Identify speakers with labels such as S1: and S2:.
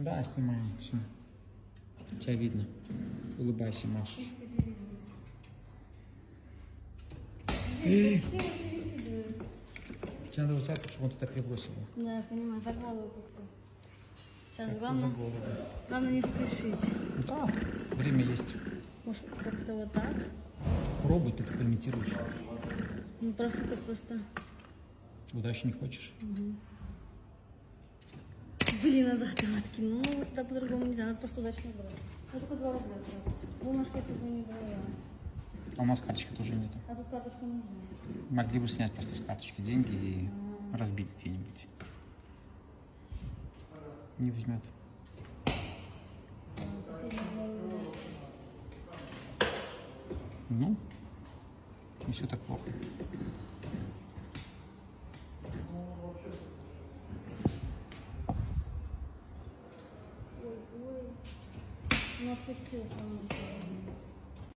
S1: Да, снимаем все. Тебя видно. Улыбайся, машешь. Тебе надо высадку, чтобы он туда перебросил.
S2: Да, я понимаю, за голову как-то. Сейчас
S1: Как-то
S2: главное,
S1: за голову.
S2: главное не спешить.
S1: Ну да, время есть.
S2: Может, как-то вот так?
S1: Пробуй, ты экспериментируешь.
S2: Ну, просто...
S1: Удачи не хочешь?
S2: Угу. Блин, назад его откинул. Ну, да по-другому нельзя, надо просто удачно брать. Ну, только 2 рубля тратить. Бумажка, если бы не была.
S1: А у нас карточки тоже нету.
S2: А тут карточку нельзя.
S1: Могли бы снять просто с карточки деньги и разбить где-нибудь. Не возьмет. Ну, не все так плохо.
S2: Ой, ну отпустил самому.